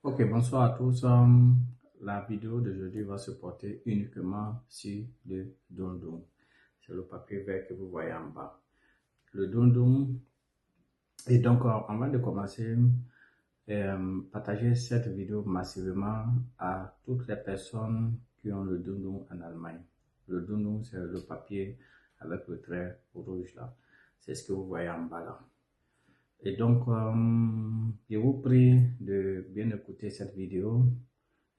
Ok, bonsoir à tous. La vidéo d'aujourd'hui va se porter uniquement sur le dundum. C'est le papier vert que vous voyez en bas. Le dundum. Et donc, avant de commencer, partagez cette vidéo massivement à toutes les personnes qui ont le dundum en Allemagne. Le dundum, c'est le papier avec le trait rouge là. C'est ce que vous voyez en bas là. Et donc, je vous prie de bien écouter cette vidéo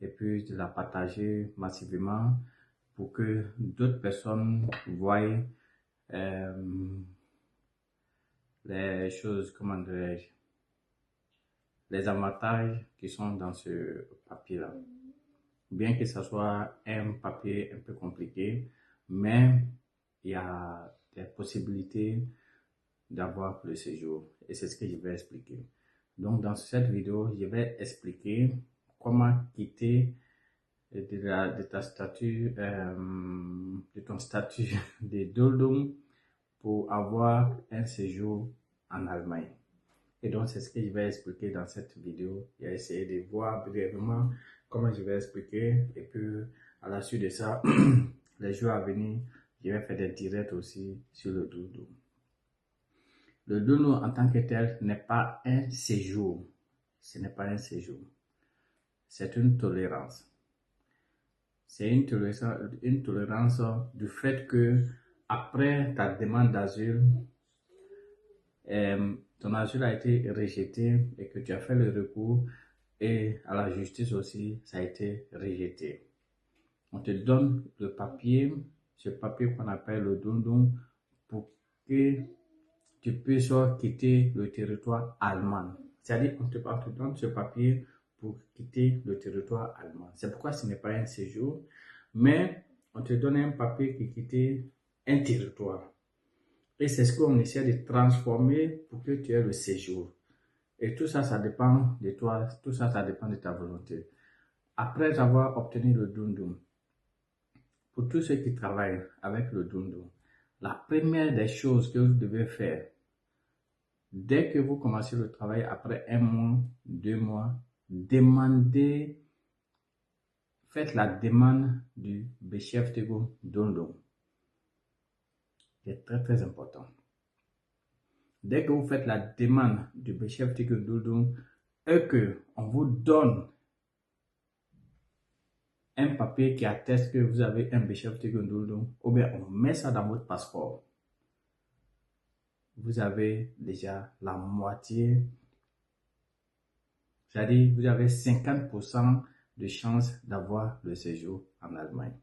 et puis de la partager massivement pour que d'autres personnes voient les choses, comment dirais-je, les avantages qui sont dans ce papier-là. Bien que ce soit un papier un peu compliqué, mais il y a des possibilités d'avoir le séjour. Et c'est ce que je vais expliquer. Donc, dans cette vidéo, je vais expliquer comment quitter de ta statut, de ton statut de Duldum pour avoir un séjour en Allemagne. Et donc, c'est ce que je vais expliquer dans cette vidéo. J'ai essayé de voir brièvement comment je vais expliquer. Et puis, à la suite de ça, les jours à venir, je vais faire des directs aussi sur le Duldum. Le Duldum en tant que tel n'est pas un séjour. Ce n'est pas un séjour. C'est une tolérance. C'est une tolérance du fait que après ta demande d'asile, ton asile a été rejeté et que tu as fait le recours et à la justice aussi, ça a été rejeté. On te donne le papier, ce papier qu'on appelle le dundum, pour que tu puisses quitter le territoire allemand. C'est-à-dire qu'on te donne ce papier pour quitter le territoire allemand. C'est pourquoi ce n'est pas un séjour, mais on te donne un papier qui quitte un territoire. Et c'est ce qu'on essaie de transformer pour que tu aies le séjour. Et tout ça, ça dépend de toi, tout ça, ça dépend de ta volonté. Après avoir obtenu le dundum, pour tous ceux qui travaillent avec le dundum, la première des choses que vous devez faire, dès que vous commencez le travail, après 1 mois, 2 mois, faites la demande du Beschäftigung Dundum. C'est très très important. Dès que vous faites la demande du Beschäftigung Dundum et que on vous donne un papier qui atteste que vous avez un Beschäftigung Dundum, ou bien on met ça dans votre passeport, vous avez déjà la moitié. C'est-à-dire, vous avez 50% de chances d'avoir le séjour en Allemagne.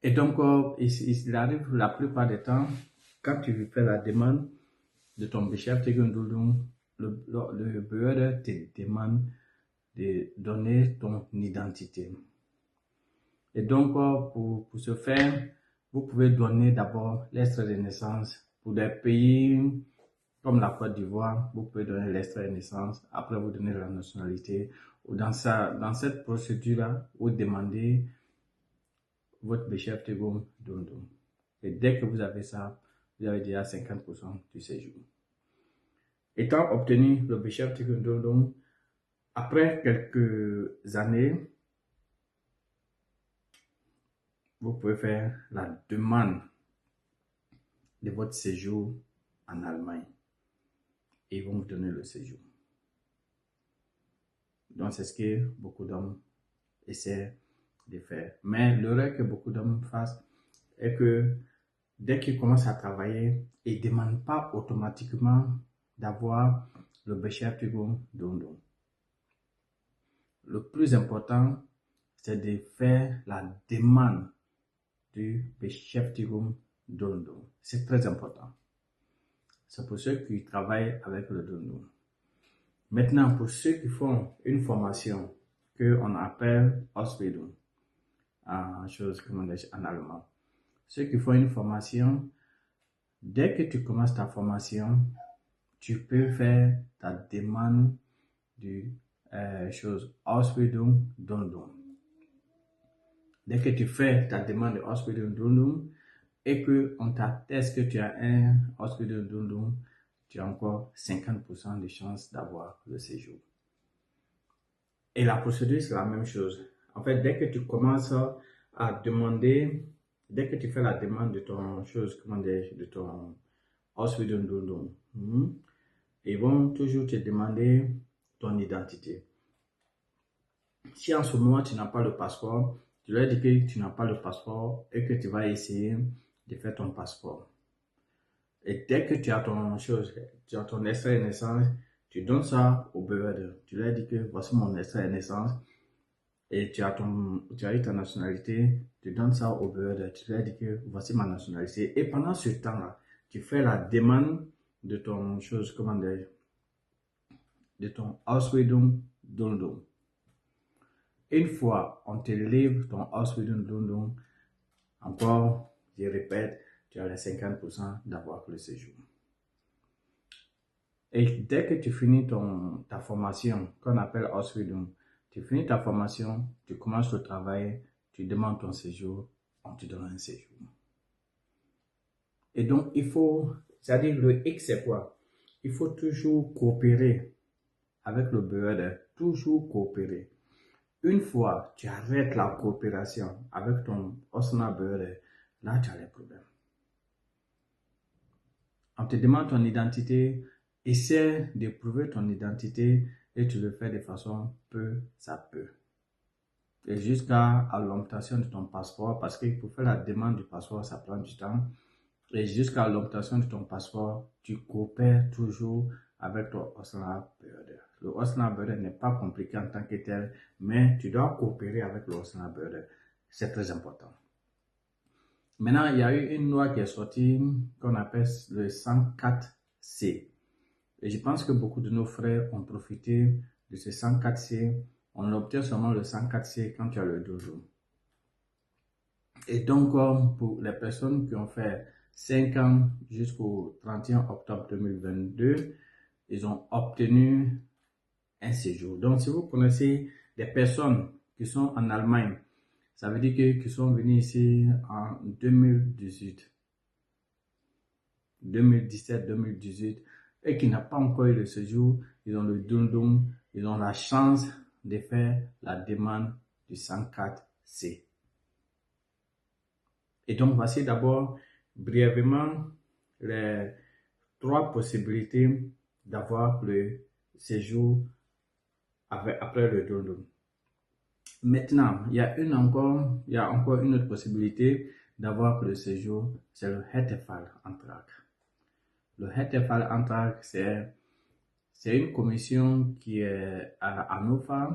Et donc, il arrive la plupart du temps, quand tu fais la demande de ton Beschäftigung Dundum, le Behörde te demande de donner ton identité. Et donc, pour ce faire, vous pouvez donner d'abord l'extrait de naissance. Pour des pays comme la Côte d'Ivoire, vous pouvez donner l'extrait de naissance, après vous donnez la nationalité. Ou dans cette procédure-là, vous demandez votre Beschäftigung Dundum. Et dès que vous avez ça, vous avez déjà 50% du séjour. Étant obtenu le Beschäftigung Dundum, après quelques années, vous pouvez faire la demande de votre séjour en Allemagne. Et ils vont vous donner le séjour. Donc, c'est ce que beaucoup d'hommes essaient de faire. Mais l'erreur que beaucoup d'hommes fassent est que dès qu'ils commencent à travailler, ils ne demandent pas automatiquement d'avoir le Beschäftigung Dundum. Le plus important, c'est de faire la demande du Beschäftigung Dundum. C'est très important. C'est pour ceux qui travaillent avec le Dundum. Maintenant, pour ceux qui font une formation qu'on appelle Ausbildung, en allemand, ceux qui font une formation, dès que tu commences ta formation, tu peux faire ta demande du Ausbildung Dundum. Dès que tu fais ta demande de Ausbildung Dundum et qu'on t'atteste que tu as un Ausbildung Dundum, tu as encore 50% de chances d'avoir le séjour. Et la procédure, c'est la même chose. En fait, dès que tu commences à demander, dès que tu fais la demande de ton chose, comment dire, de ton Ausbildung, ils vont toujours te demander ton identité. Si en ce moment tu n'as pas le passeport, tu leur dis que tu n'as pas le passeport et que tu vas essayer de faire ton passeport. Et dès que tu as ton chose, tu as ton extrait de naissance, tu donnes ça au bureau. Tu leur dis que voici mon extrait de naissance et tu as eu ta nationalité, tu donnes ça au bureau. Tu leur dis que voici ma nationalité. Et pendant ce temps-là, tu fais la demande de ton chose, comment dire, de ton Ausbildung. Une fois on te livre ton Ausbildung, encore, je répète, tu as les 50% d'avoir le séjour. Et dès que tu finis ta formation, qu'on appelle Ausbildung, tu finis ta formation, tu commences le travail, tu demandes ton séjour, on te donne un séjour. Et donc, c'est-à-dire le X c'est quoi? Il faut toujours coopérer avec le bureau, toujours coopérer. Une fois tu arrêtes la coopération avec ton Osnabrück, là tu as les problèmes. On te demande ton identité, essaie de prouver ton identité et tu le fais de façon peu à peu. Et jusqu'à l'obtention de ton passeport, parce que pour faire la demande du passeport, ça prend du temps. Et jusqu'à l'obtention de ton passeport, tu coopères toujours avec ton Osnabrück. Le Osnabrück n'est pas compliqué en tant que tel, mais tu dois coopérer avec le Osnabrück. C'est très important. Maintenant, il y a eu une loi qui est sortie qu'on appelle le 104C. Et je pense que beaucoup de nos frères ont profité de ce 104C. On obtient seulement le 104C quand tu as le dojo. Et donc, pour les personnes qui ont fait 5 ans jusqu'au 31 octobre 2022, ils ont obtenu un séjour. Donc, si vous connaissez des personnes qui sont en Allemagne, ça veut dire qu'ils sont venus ici en 2018, 2017, 2018 et qui n'ont pas encore eu le séjour, ils ont le dundum, ils ont la chance de faire la demande du 104C. Et donc, voici d'abord brièvement les 3 possibilités d'avoir le séjour après le dundum. Maintenant, il y a encore une autre possibilité d'avoir le séjour, c'est le Härtefallantrag. Le Härtefallantrag, c'est une commission qui est à Hannover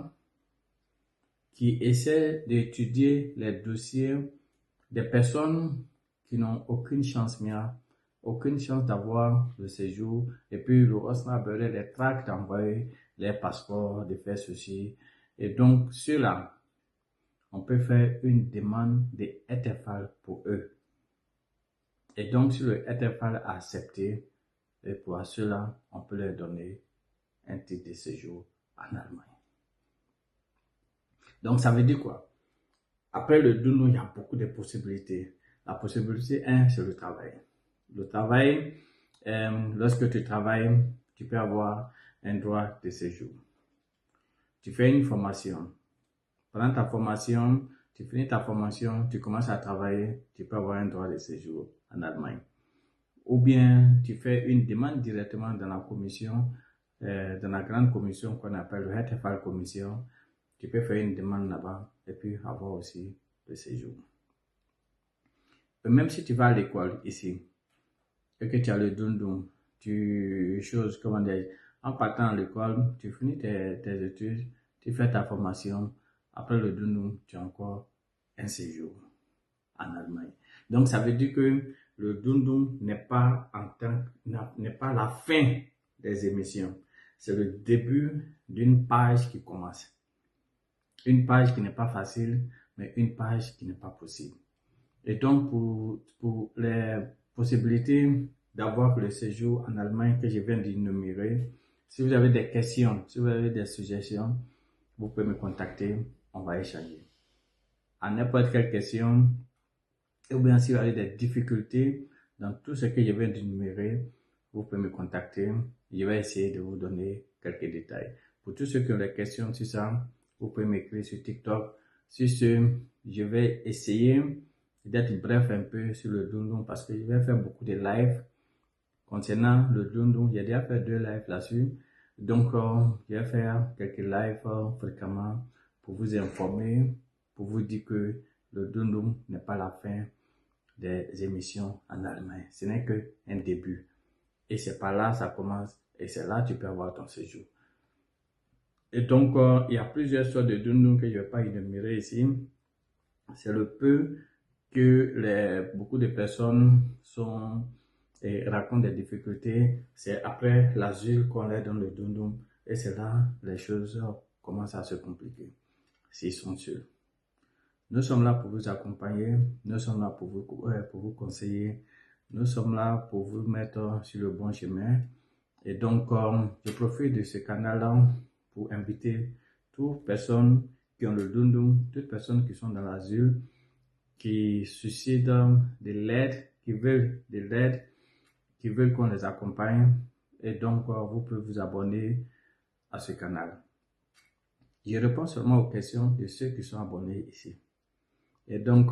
qui essaie d'étudier les dossiers des personnes qui n'ont aucune chance d'avoir le séjour, et puis le Osnabrück les traque d'envoyer les passeports, de faire ceci. Et donc, ceux-là, on peut faire une demande de Härtefall pour eux. Et donc, si le Härtefall a accepté, et pour ceux-là, on peut leur donner un titre de séjour en Allemagne. Donc, ça veut dire quoi? Après le dundum, il y a beaucoup de possibilités. La possibilité 1, c'est le travail. Le travail, lorsque tu travailles, tu peux avoir un droit de séjour. Tu fais une formation. Pendant ta formation, tu finis ta formation, tu commences à travailler, tu peux avoir un droit de séjour en Allemagne. Ou bien, tu fais une demande directement dans la commission, dans la grande commission qu'on appelle le Härtefall Commission. Tu peux faire une demande là-bas et puis avoir aussi le séjour. Et même si tu vas à l'école ici et que tu as le dundum, en partant à l'école, tu finis tes études, tu fais ta formation, après le dundum, tu as encore un séjour en Allemagne. Donc ça veut dire que le dundum n'est pas la fin des émissions, c'est le début d'une page qui commence. Une page qui n'est pas facile, mais une page qui n'est pas possible. Et donc, pour les possibilités d'avoir le séjour en Allemagne que je viens d'énumérer, si vous avez des questions, si vous avez des suggestions, vous pouvez me contacter, on va échanger. À n'importe quelle question, ou bien si vous avez des difficultés dans tout ce que je viens d'énumérer, vous pouvez me contacter. Je vais essayer de vous donner quelques détails. Pour tous ceux qui ont des questions sur ça, Vous pouvez m'écrire sur TikTok. Sur ce, je vais essayer d'être bref un peu sur le Dundun parce que je vais faire beaucoup de lives concernant le Dundun. J'ai déjà fait 2 lives là-dessus. Donc, je vais faire quelques lives fréquemment pour vous informer, pour vous dire que le Dundun n'est pas la fin des émissions en Allemagne. Ce n'est qu'un début. Et c'est par là ça commence. Et c'est là que tu peux avoir ton séjour. Et donc, il y a plusieurs sortes de Dundun que je ne vais pas énumérer ici. C'est le peu que beaucoup de personnes racontent des difficultés. C'est après l'asile qu'on leur donne le Dundun. Et c'est là les choses commencent à se compliquer. S'ils sont seuls. Nous sommes là pour vous accompagner. Nous sommes là pour vous conseiller. Nous sommes là pour vous mettre sur le bon chemin. Et donc, je profite de ce canal-là pour inviter toutes personnes qui ont le Dundun, toutes personnes qui sont dans l'asile, qui suscitent de l'aide, qui veulent de l'aide, qui veulent qu'on les accompagne. Et donc, vous pouvez vous abonner à ce canal. Je réponds seulement aux questions de ceux qui sont abonnés ici. Et donc,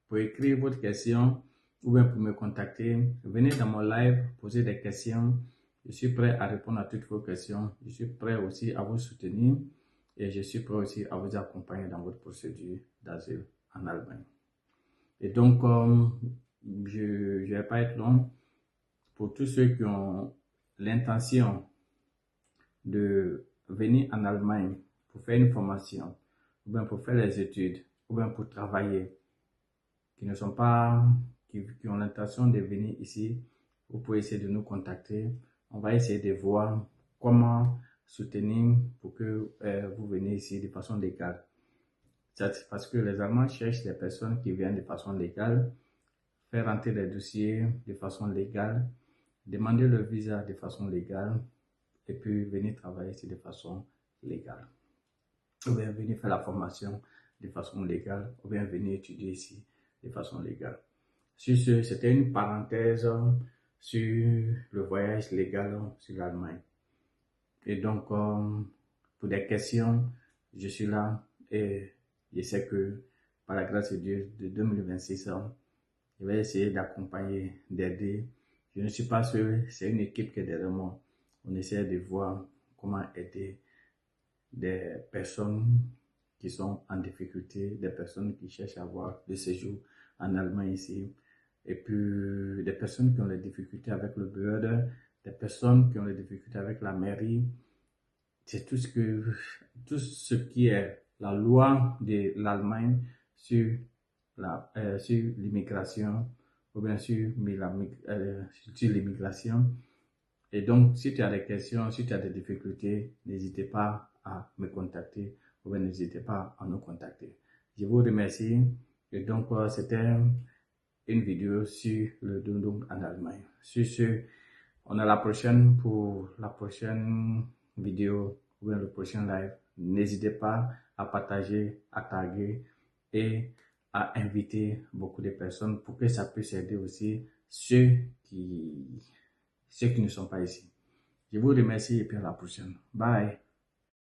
pour écrire votre question ou bien pour me contacter, venez dans mon live, poser des questions. Je suis prêt à répondre à toutes vos questions. Je suis prêt aussi à vous soutenir et je suis prêt aussi à vous accompagner dans votre procédure d'asile en Allemagne. Et donc, je ne vais pas être long. Pour tous ceux qui ont l'intention de venir en Allemagne pour faire une formation, ou bien pour faire les études, ou bien pour travailler, qui ont l'intention de venir ici, vous pouvez essayer de nous contacter. On va essayer de voir comment soutenir pour que vous veniez ici de façon légale. C'est parce que les Allemands cherchent des personnes qui viennent de façon légale, faire rentrer les dossiers de façon légale, demander le visa de façon légale et puis venir travailler ici de façon légale. Ou bien venir faire la formation de façon légale, ou bien venir étudier ici de façon légale. Sur ce, c'était une parenthèse sur le voyage légal sur l'Allemagne. Et donc, pour des questions, je suis là et je sais que par la grâce de Dieu, de 2026, je vais essayer d'accompagner, d'aider. Je ne suis pas seul, c'est une équipe qui est derrière moi. On essaie de voir comment aider des personnes qui sont en difficulté, des personnes qui cherchent à avoir le séjour en Allemagne ici, et puis des personnes qui ont des difficultés avec le Behörde, des personnes qui ont des difficultés avec la mairie. C'est tout ce qui est la loi de l'Allemagne sur l'immigration, ou bien sur l'immigration. Et donc, si tu as des questions, si tu as des difficultés, n'hésitez pas à me contacter ou bien n'hésitez pas à nous contacter. Je vous remercie. Et donc, c'était une vidéo sur le Dundun en Allemagne. Sur ce, on a la prochaine pour la prochaine vidéo ou bien le prochain live. N'hésitez pas à partager, à taguer et à inviter beaucoup de personnes pour que ça puisse aider aussi ceux qui ne sont pas ici. Je vous remercie et puis à la prochaine. Bye.